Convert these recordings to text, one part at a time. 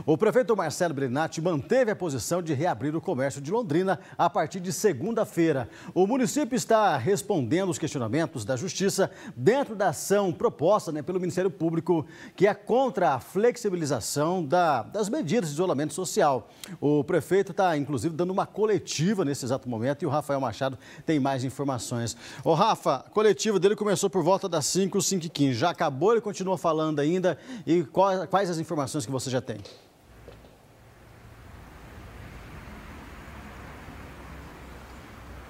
O prefeito Marcelo Bellinati manteve a posição de reabrir o comércio de Londrina a partir de segunda-feira. O município está respondendo os questionamentos da Justiça dentro da ação proposta pelo Ministério Público, que é contra a flexibilização das medidas de isolamento social. O prefeito está, inclusive, dando uma coletiva nesse exato momento e o Rafael Machado tem mais informações. Ô Rafa, a coletiva dele começou por volta das 5h15. Já acabou, ele continua falando ainda? E quais as informações que você já tem?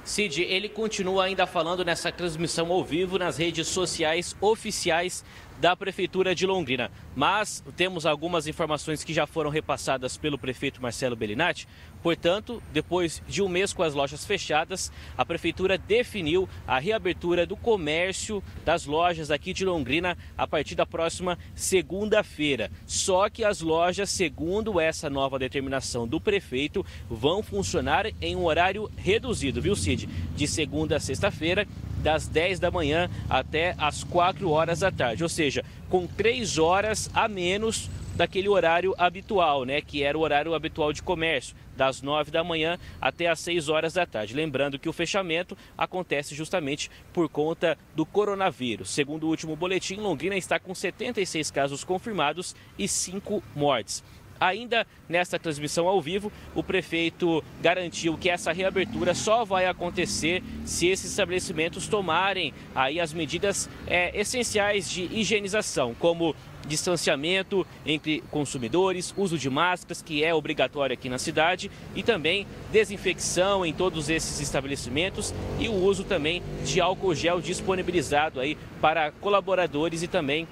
Cid, ele continua ainda falando nessa transmissão ao vivo nas redes sociais oficiais da Prefeitura de Londrina. Mas temos algumas informações que já foram repassadas pelo prefeito Marcelo Bellinati. Portanto, depois de um mês com as lojas fechadas, a Prefeitura definiu a reabertura do comércio das lojas aqui de Londrina a partir da próxima segunda-feira. Só que as lojas, segundo essa nova determinação do prefeito, vão funcionar em um horário reduzido, viu, Cid? De segunda a sexta-feira, das 10 da manhã até as 4 horas da tarde, ou seja, com 3 horas a menos daquele horário habitual, que era o horário habitual de comércio, das 9 da manhã até as 6 horas da tarde. Lembrando que o fechamento acontece justamente por conta do coronavírus. Segundo o último boletim, Londrina está com 76 casos confirmados e 5 mortes. Ainda nesta transmissão ao vivo, o prefeito garantiu que essa reabertura só vai acontecer se esses estabelecimentos tomarem aí as medidas essenciais de higienização, como distanciamento entre consumidores, uso de máscaras, que é obrigatório aqui na cidade, e também desinfecção em todos esses estabelecimentos e o uso também de álcool gel disponibilizado aí para colaboradores e também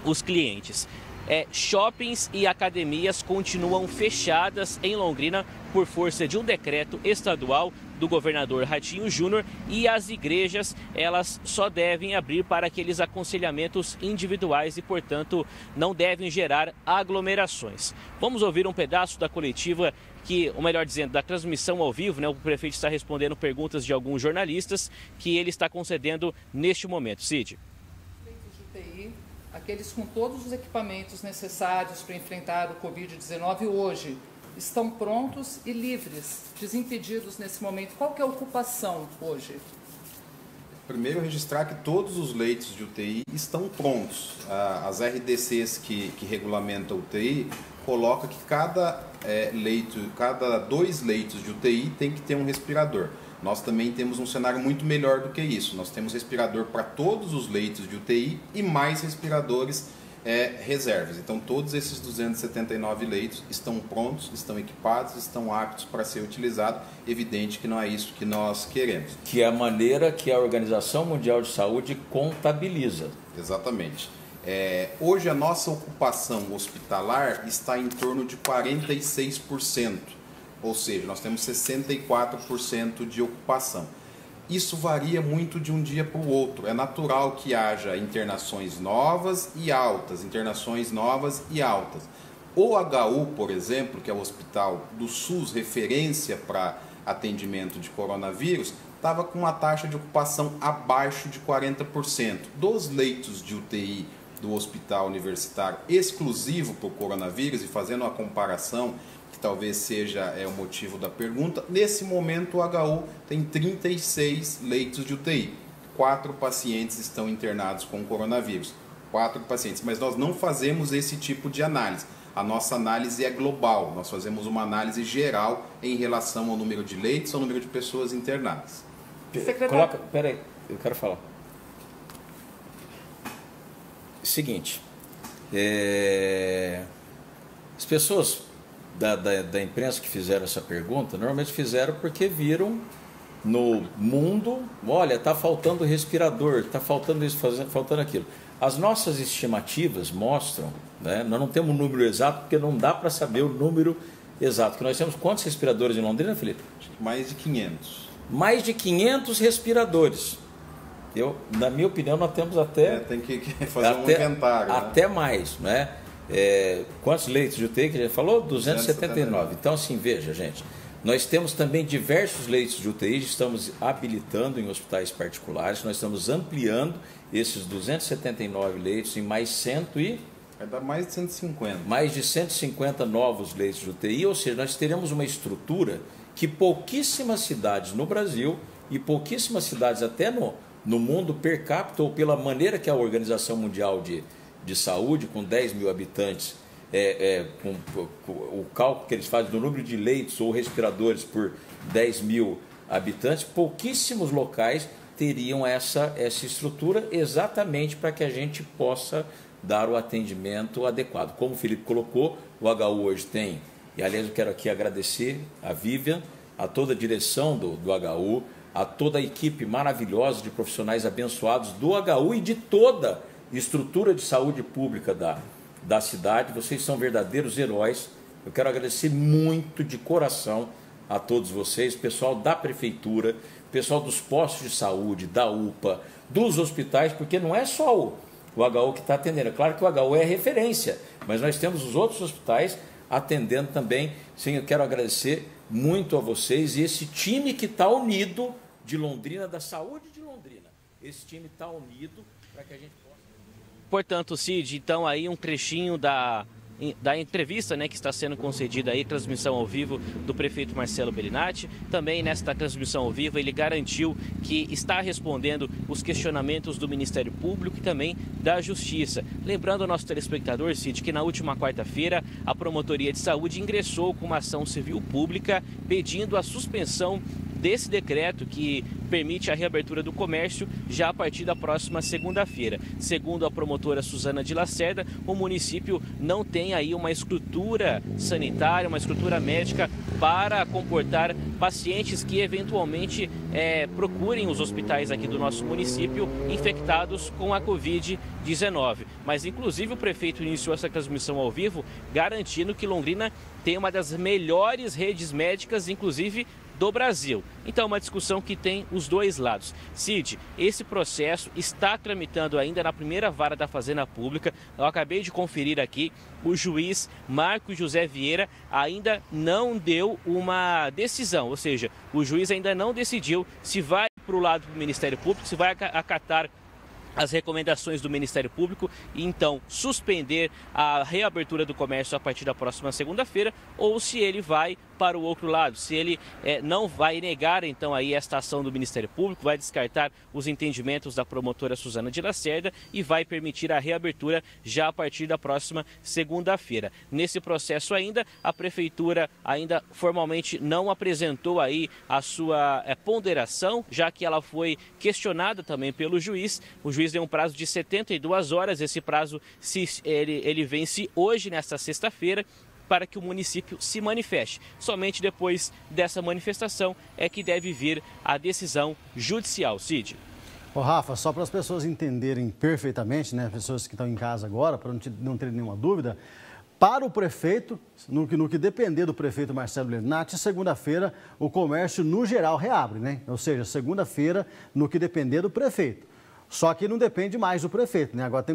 os clientes. Shoppings e academias continuam fechadas em Londrina por força de um decreto estadual do governador Ratinho Júnior, e as igrejas, elas só devem abrir para aqueles aconselhamentos individuais e, portanto, não devem gerar aglomerações. Vamos ouvir um pedaço da coletiva ou melhor dizendo, da transmissão ao vivo, o prefeito está respondendo perguntas de alguns jornalistas que ele está concedendo neste momento. Cid. Aqueles com todos os equipamentos necessários para enfrentar o Covid-19 hoje estão prontos e livres, desimpedidos nesse momento. Qual que é a ocupação hoje? Primeiro, registrar que todos os leitos de UTI estão prontos. As RDCs que regulamentam a UTI colocam que cada 2 leitos de UTI tem que ter um respirador. Nós também temos um cenário muito melhor do que isso. Nós temos respirador para todos os leitos de UTI e mais respiradores reservas. Então, todos esses 279 leitos estão prontos, estão equipados, estão aptos para ser utilizados. Evidente que não é isso que nós queremos. Que é a maneira que a Organização Mundial de Saúde contabiliza. Exatamente. Hoje, a nossa ocupação hospitalar está em torno de 46%. Ou seja, nós temos 64% de ocupação. Isso varia muito de um dia para o outro. É natural que haja internações novas e altas, O HU, por exemplo, que é o hospital do SUS, referência para atendimento de coronavírus, estava com uma taxa de ocupação abaixo de 40%. Dos leitos de UTI do hospital universitário exclusivo para o coronavírus, e fazendo uma comparação que talvez seja o motivo da pergunta, nesse momento o HU tem 36 leitos de UTI. 4 pacientes estão internados com coronavírus. 4 pacientes, mas nós não fazemos esse tipo de análise. A nossa análise é global, nós fazemos uma análise geral em relação ao número de leitos, ao número de pessoas internadas. Peraí, eu quero falar. Seguinte, as pessoas da imprensa que fizeram essa pergunta, normalmente fizeram porque viram no mundo, olha, está faltando respirador, está faltando isso, faltando aquilo. As nossas estimativas mostram, nós não temos um número exato, porque não dá para saber o número exato. Nós temos quantos respiradores em Londrina, Felipe? Mais de 500. Mais de 500 respiradores. Na minha opinião, nós temos até... tem que fazer um inventário. Até mais, quantos leitos de UTI que a gente falou? 279. Então, assim, veja, gente, nós temos também diversos leitos de UTI, estamos habilitando em hospitais particulares, nós estamos ampliando esses 279 leitos em mais 100 e Vai dar mais de 150. Mais de 150 novos leitos de UTI, ou seja, nós teremos uma estrutura que pouquíssimas cidades no Brasil e pouquíssimas cidades até no mundo per capita, ou pela maneira que a Organização Mundial de Saúde, com 10 mil habitantes, com o cálculo que eles fazem do número de leitos ou respiradores por 10 mil habitantes, pouquíssimos locais teriam essa estrutura exatamente para que a gente possa dar o atendimento adequado. Como o Felipe colocou, o HU hoje tem, e aliás eu quero aqui agradecer a Vivian, a toda a direção do HU, a toda a equipe maravilhosa de profissionais abençoados do HU e de toda a estrutura de saúde pública da cidade. Vocês são verdadeiros heróis. Eu quero agradecer muito de coração a todos vocês, pessoal da prefeitura, pessoal dos postos de saúde, da UPA, dos hospitais, porque não é só o HU que está atendendo. É claro que o HU é referência, mas nós temos os outros hospitais atendendo também. Sim, eu quero agradecer muito a vocês e esse time que está unido de Londrina, da saúde de Londrina. Esse time está unido para que a gente possa... Portanto, Cid, então aí um trechinho da entrevista, né, que está sendo concedida aí, transmissão ao vivo do prefeito Marcelo Bellinati. Também nesta transmissão ao vivo ele garantiu que está respondendo os questionamentos do Ministério Público e também da Justiça. Lembrando ao nosso telespectador, Cid, que na última quarta-feira a Promotoria de Saúde ingressou com uma ação civil pública pedindo a suspensão desse decreto que permite a reabertura do comércio já a partir da próxima segunda-feira. Segundo a promotora Suzana de Lacerda, o município não tem aí uma estrutura sanitária, uma estrutura médica para comportar pacientes que eventualmente procurem os hospitais aqui do nosso município infectados com a Covid-19. Mas, inclusive, o prefeito iniciou essa transmissão ao vivo garantindo que Londrina tem uma das melhores redes médicas, inclusive do Brasil. Então, uma discussão que tem os dois lados. Cid, esse processo está tramitando ainda na primeira vara da Fazenda Pública. Eu acabei de conferir aqui, o juiz Marcos José Vieira ainda não deu uma decisão, ou seja, o juiz ainda não decidiu se vai para o lado do Ministério Público, se vai acatar as recomendações do Ministério Público e então suspender a reabertura do comércio a partir da próxima segunda-feira, ou se ele vai para o outro lado, se ele não vai negar então aí esta ação do Ministério Público, vai descartar os entendimentos da promotora Suzana de Lacerda e vai permitir a reabertura já a partir da próxima segunda-feira. Nesse processo ainda, a Prefeitura ainda formalmente não apresentou aí a sua ponderação, já que ela foi questionada também pelo juiz. O juiz deu um prazo de 72 horas, esse prazo ele vence hoje, nesta sexta-feira, para que o município se manifeste. Somente depois dessa manifestação é que deve vir a decisão judicial. Cid. Ô Rafa, só para as pessoas entenderem perfeitamente, né, pessoas que estão em casa agora, para não terem nenhuma dúvida, para o prefeito, no que depender do prefeito Marcelo Bellinati, segunda-feira o comércio no geral reabre, né? Ou seja, segunda-feira, no que depender do prefeito. Só que não depende mais do prefeito, né? Agora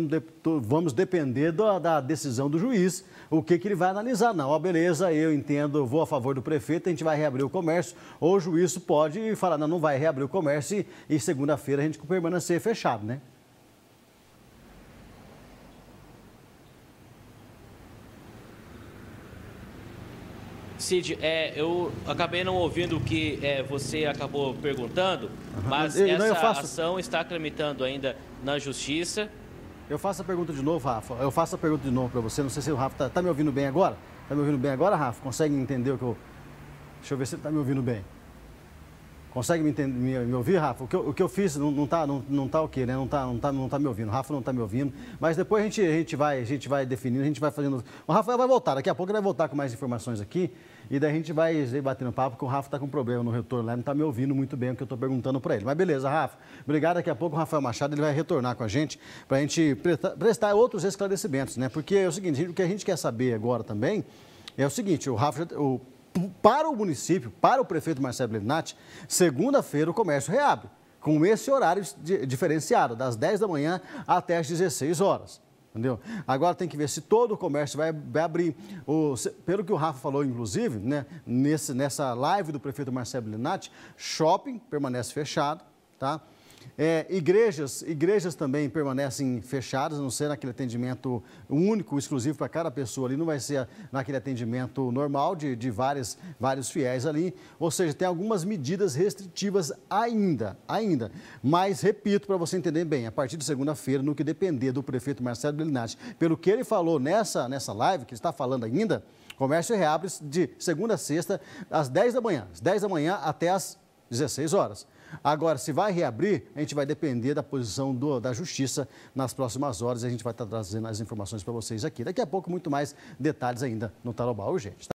vamos depender da decisão do juiz, o que ele vai analisar. Não, beleza, eu entendo, vou a favor do prefeito, a gente vai reabrir o comércio, ou o juiz pode falar, não vai reabrir o comércio e segunda-feira a gente permanecer fechado, né? Cid, eu acabei não ouvindo o que você acabou perguntando, mas essa ação está tramitando ainda na Justiça. Eu faço a pergunta de novo, Rafa. Eu faço a pergunta de novo para você. Não sei se o Rafa está me ouvindo bem agora. Está me ouvindo bem agora, Rafa? Consegue entender o que eu... Deixa eu ver se ele está me ouvindo bem. Consegue me ouvir, Rafa? O que eu fiz não tá ok, né? Não tá me ouvindo. O Rafa não está me ouvindo. Mas depois a gente vai definindo, a gente vai fazendo... O Rafael vai voltar, daqui a pouco ele vai voltar com mais informações aqui. E daí a gente vai batendo papo, porque o Rafa está com problema no retorno lá, não está me ouvindo muito bem o que eu estou perguntando para ele. Mas beleza, Rafa. Obrigado. Daqui a pouco o Rafael Machado ele vai retornar com a gente para a gente prestar outros esclarecimentos, né? Porque é o seguinte, o que a gente quer saber agora também é o seguinte, para o município, para o prefeito Marcelo Bellinati, segunda-feira o comércio reabre, com esse horário diferenciado, das 10 da manhã até as 16 horas. Entendeu? Agora tem que ver se todo o comércio vai abrir. Pelo que o Rafa falou, inclusive, né, nessa live do prefeito Marcelo Bellinati, shopping permanece fechado, tá? Igrejas também permanecem fechadas, a não ser naquele atendimento único, exclusivo para cada pessoa ali, não vai ser naquele atendimento normal de vários fiéis ali. Ou seja, tem algumas medidas restritivas ainda. Mas, repito, para você entender bem, a partir de segunda-feira, no que depender do prefeito Marcelo Bellinati, pelo que ele falou nessa live, que ele está falando ainda, o comércio reabre de segunda a sexta, às 10 da manhã. Às 10 da manhã até às 16 horas. Agora, se vai reabrir, a gente vai depender da posição da Justiça nas próximas horas e a gente vai estar trazendo as informações para vocês aqui. Daqui a pouco, muito mais detalhes ainda no Tarobá Urgente.